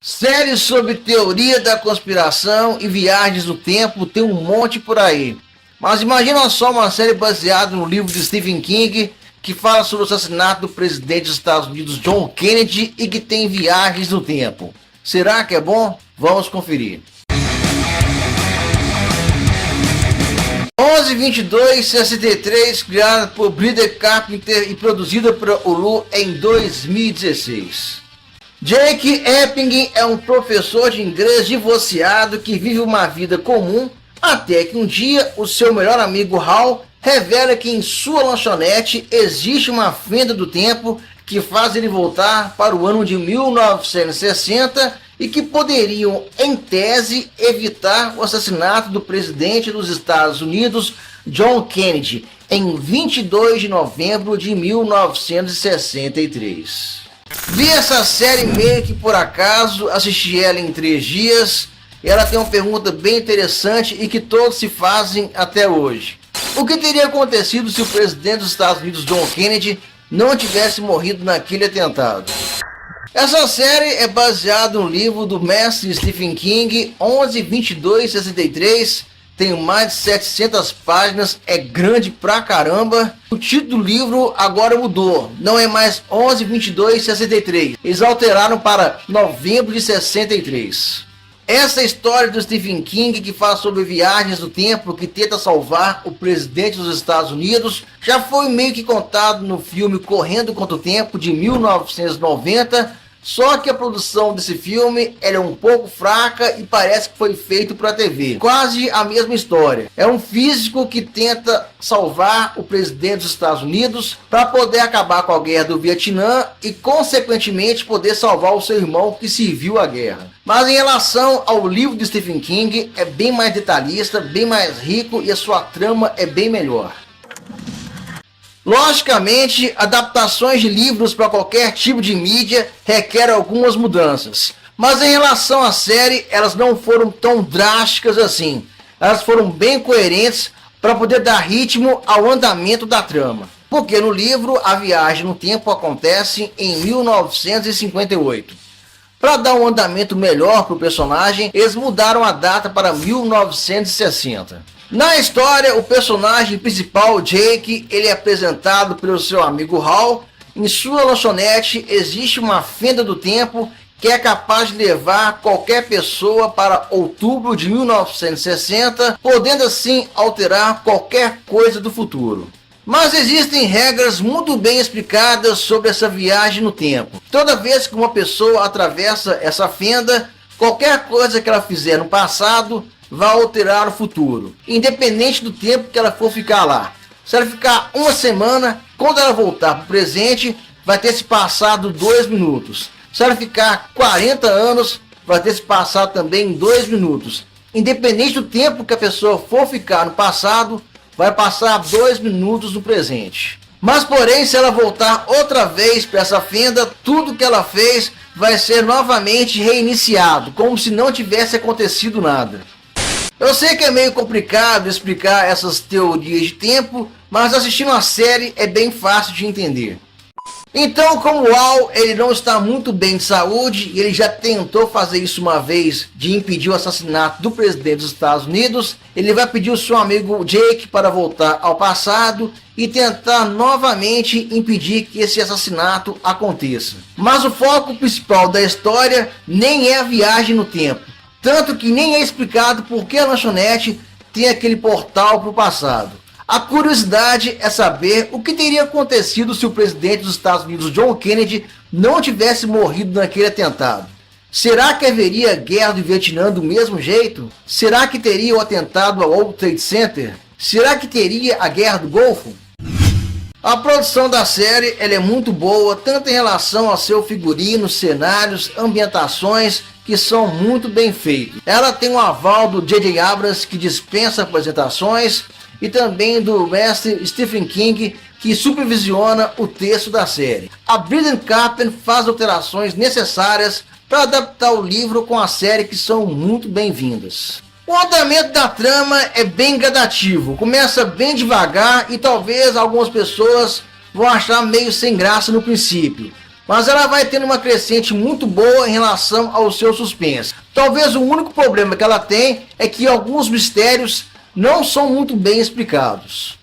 Séries sobre teoria da conspiração e viagens no tempo tem um monte por aí. Mas imagina só uma série baseada no livro de Stephen King que fala sobre o assassinato do presidente dos Estados Unidos John Kennedy e que tem viagens no tempo. Será que é bom? Vamos conferir. 11/22/63, criada por Bryan Carpenter e produzida por Hulu em 2016. Jake Epping é um professor de inglês divorciado que vive uma vida comum até que um dia o seu melhor amigo Hal revela que em sua lanchonete existe uma fenda do tempo que faz ele voltar para o ano de 1960 e que poderiam, em tese, evitar o assassinato do presidente dos Estados Unidos, John Kennedy, em 22 de novembro de 1963. Vi essa série meio que por acaso, assisti ela em 3 dias, e ela tem uma pergunta bem interessante e que todos se fazem até hoje. O que teria acontecido se o presidente dos Estados Unidos, John Kennedy, não tivesse morrido naquele atentado? Essa série é baseada no livro do mestre Stephen King, 11/22/63, tem mais de 700 páginas, é grande pra caramba. O título do livro agora mudou, não é mais 11/22/63, eles alteraram para novembro de 63. Essa história do Stephen King, que fala sobre viagens no tempo, que tenta salvar o presidente dos Estados Unidos, já foi meio que contado no filme Correndo contra o Tempo, de 1990, só que a produção desse filme é um pouco fraca e parece que foi feito para a TV. Quase a mesma história. É um físico que tenta salvar o presidente dos Estados Unidos para poder acabar com a guerra do Vietnã e, consequentemente, poder salvar o seu irmão que serviu à guerra. Mas em relação ao livro de Stephen King, é bem mais detalhista, bem mais rico e a sua trama é bem melhor. Logicamente, adaptações de livros para qualquer tipo de mídia requerem algumas mudanças. Mas em relação à série, elas não foram tão drásticas assim. Elas foram bem coerentes para poder dar ritmo ao andamento da trama. Porque no livro, a viagem no tempo acontece em 1958. Para dar um andamento melhor para o personagem, eles mudaram a data para 1960. Na história, o personagem principal, Jake, ele é apresentado pelo seu amigo Hal. Em sua lanchonete existe uma fenda do tempo que é capaz de levar qualquer pessoa para outubro de 1960, podendo assim alterar qualquer coisa do futuro. Mas existem regras muito bem explicadas sobre essa viagem no tempo. Toda vez que uma pessoa atravessa essa fenda, qualquer coisa que ela fizer no passado vai alterar o futuro, independente do tempo que ela for ficar lá. Se ela ficar uma semana, quando ela voltar para o presente, vai ter se passado 2 minutos. Se ela ficar 40 anos, vai ter se passado também 2 minutos. Independente do tempo que a pessoa for ficar no passado, vai passar 2 minutos no presente. Mas porém, se ela voltar outra vez para essa fenda, tudo que ela fez vai ser novamente reiniciado, como se não tivesse acontecido nada. Eu sei que é meio complicado explicar essas teorias de tempo, mas assistindo a série é bem fácil de entender. Então, como o Al ele não está muito bem de saúde e ele já tentou fazer isso uma vez, de impedir o assassinato do presidente dos Estados Unidos, ele vai pedir o seu amigo Jake para voltar ao passado e tentar novamente impedir que esse assassinato aconteça. Mas o foco principal da história nem é a viagem no tempo. Tanto que nem é explicado por que a lanchonete tem aquele portal para o passado. A curiosidade é saber o que teria acontecido se o presidente dos Estados Unidos, John Kennedy, não tivesse morrido naquele atentado. Será que haveria guerra do Vietnã do mesmo jeito? Será que teria o atentado ao World Trade Center? Será que teria a guerra do Golfo? A produção da série ela é muito boa, tanto em relação ao seu figurino, cenários, ambientações, que são muito bem feitos. Ela tem um aval do J.J. Abrams, que dispensa apresentações, e também do mestre Stephen King, que supervisiona o texto da série. A Bryan Carpenter faz alterações necessárias para adaptar o livro com a série, que são muito bem-vindas. O andamento da trama é bem gradativo, começa bem devagar e talvez algumas pessoas vão achar meio sem graça no princípio. mas ela vai tendo uma crescente muito boa em relação ao seu suspense. Talvez o único problema que ela tem é que alguns mistérios não são muito bem explicados.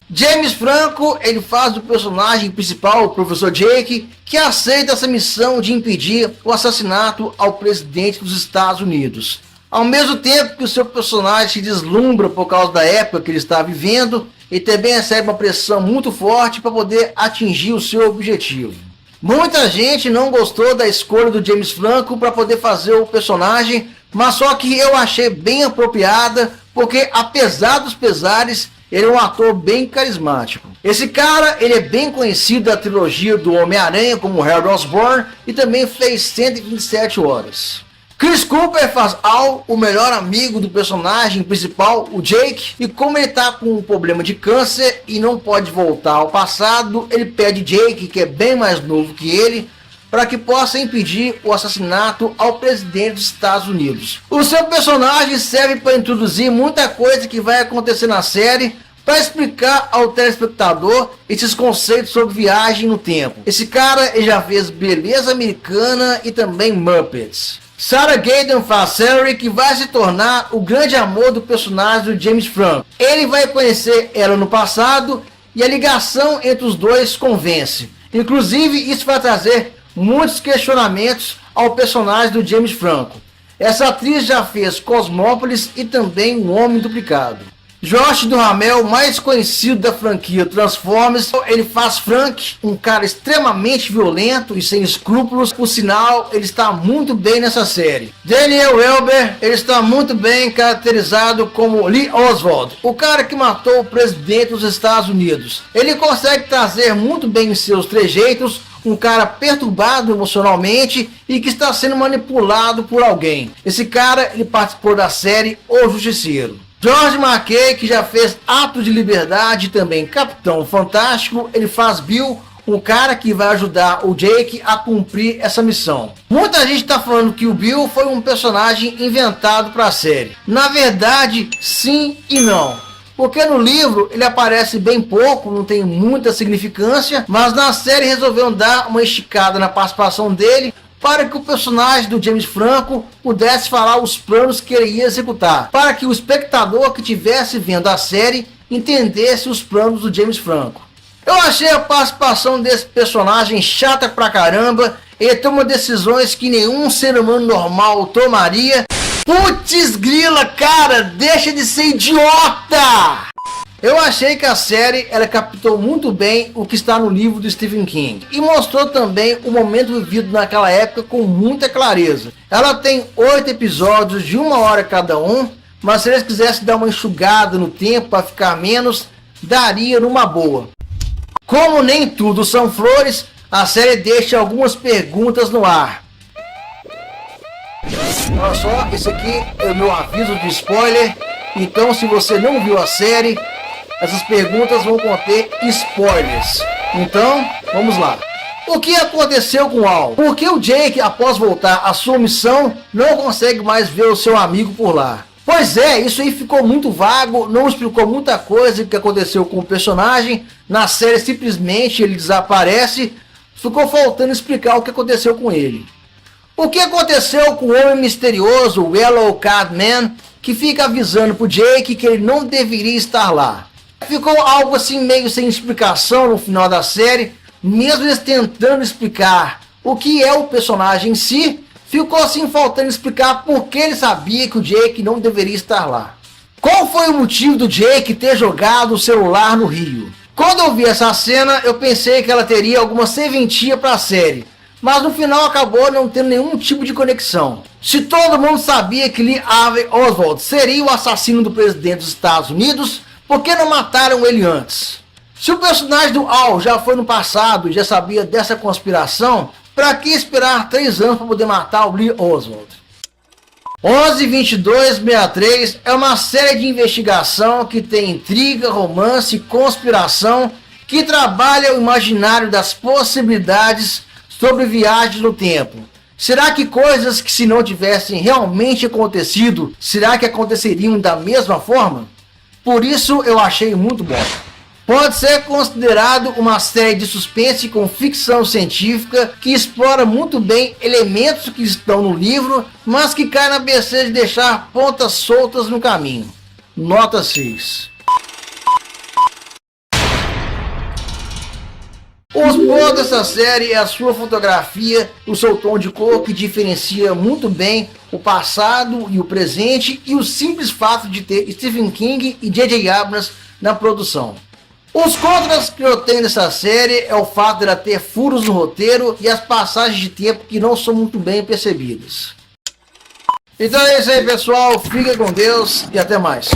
James Franco, ele faz o personagem principal, o professor Jake, que aceita essa missão de impedir o assassinato ao presidente dos Estados Unidos. Ao mesmo tempo que o seu personagem se deslumbra por causa da época que ele está vivendo, ele também recebe uma pressão muito forte para poder atingir o seu objetivo. Muita gente não gostou da escolha do James Franco para poder fazer o personagem, mas só que eu achei bem apropriada, porque apesar dos pesares, ele é um ator bem carismático. Esse cara, ele é bem conhecido da trilogia do Homem-Aranha como Harry Osborn e também fez 127 horas. Chris Cooper faz Al, o melhor amigo do personagem principal, o Jake, e como ele está com um problema de câncer e não pode voltar ao passado, ele pede Jake, que é bem mais novo que ele, para que possa impedir o assassinato ao presidente dos Estados Unidos. O seu personagem serve para introduzir muita coisa que vai acontecer na série, para explicar ao telespectador esses conceitos sobre viagem no tempo. Esse cara ele já fez Beleza Americana e também Muppets. Sarah Gadon faz Sherry, que vai se tornar o grande amor do personagem do James Franco. Ele vai conhecer ela no passado e a ligação entre os dois convence. Inclusive, isso vai trazer muitos questionamentos ao personagem do James Franco. Essa atriz já fez Cosmópolis e também O Homem Duplicado. Josh Duhamel, mais conhecido da franquia Transformers, ele faz Frank, um cara extremamente violento e sem escrúpulos. Por sinal, ele está muito bem nessa série. Daniel Elber, ele está muito bem caracterizado como Lee Oswald, o cara que matou o presidente dos Estados Unidos. Ele consegue trazer muito bem em seus trejeitos um cara perturbado emocionalmente e que está sendo manipulado por alguém. Esse cara, ele participou da série O Justiceiro. George McKay, que já fez Ato de Liberdade e também Capitão Fantástico, ele faz Bill, um cara que vai ajudar o Jake a cumprir essa missão. Muita gente está falando que o Bill foi um personagem inventado para a série. Na verdade, sim e não. Porque no livro ele aparece bem pouco, não tem muita significância, mas na série resolveram dar uma esticada na participação dele para que o personagem do James Franco pudesse falar os planos que ele ia executar, para que o espectador que estivesse vendo a série entendesse os planos do James Franco. Eu achei a participação desse personagem chata pra caramba, ele toma decisões que nenhum ser humano normal tomaria. Putz grila, cara, deixa de ser idiota! Eu achei que a série ela captou muito bem o que está no livro do Stephen King e mostrou também o momento vivido naquela época com muita clareza. Ela tem 8 episódios de 1 hora cada um, mas se eles quisessem dar uma enxugada no tempo para ficar menos, daria numa boa. Como nem tudo são flores, a série deixa algumas perguntas no ar. Olha só, esse aqui é o meu aviso de spoiler, então se você não viu a série, essas perguntas vão conter spoilers. Então, vamos lá. O que aconteceu com Al? Por que o Jake, após voltar à sua missão, não consegue mais ver o seu amigo por lá? Pois é, isso aí ficou muito vago, não explicou muita coisa que aconteceu com o personagem. Na série, simplesmente, ele desaparece. Ficou faltando explicar o que aconteceu com ele. O que aconteceu com o homem misterioso, o Yellow Card Man, que fica avisando pro Jake que ele não deveria estar lá? Ficou algo assim meio sem explicação no final da série, mesmo eles tentando explicar o que é o personagem em si, ficou assim faltando explicar por que ele sabia que o Jake não deveria estar lá. Qual foi o motivo do Jake ter jogado o celular no rio? Quando eu vi essa cena, eu pensei que ela teria alguma serventia para a série, mas no final acabou não tendo nenhum tipo de conexão. Se todo mundo sabia que Lee Harvey Oswald seria o assassino do presidente dos Estados Unidos, por que não mataram ele antes? Se o personagem do Al já foi no passado e já sabia dessa conspiração, para que esperar 3 anos para poder matar o Lee Oswald? 11-22-63 é uma série de investigação que tem intriga, romance e conspiração, que trabalha o imaginário das possibilidades sobre viagens no tempo. Será que coisas que se não tivessem realmente acontecido, será que aconteceriam da mesma forma? Por isso eu achei muito bom. Pode ser considerado uma série de suspense com ficção científica que explora muito bem elementos que estão no livro, mas que cai na besteira de deixar pontas soltas no caminho. Nota 6. Os pontos dessa série é a sua fotografia, o seu tom de cor que diferencia muito bem o passado e o presente, e o simples fato de ter Stephen King e J.J. Abrams na produção. Os contras que eu tenho nessa série é o fato de ela ter furos no roteiro e as passagens de tempo que não são muito bem percebidas. Então é isso aí, pessoal, fica com Deus e até mais.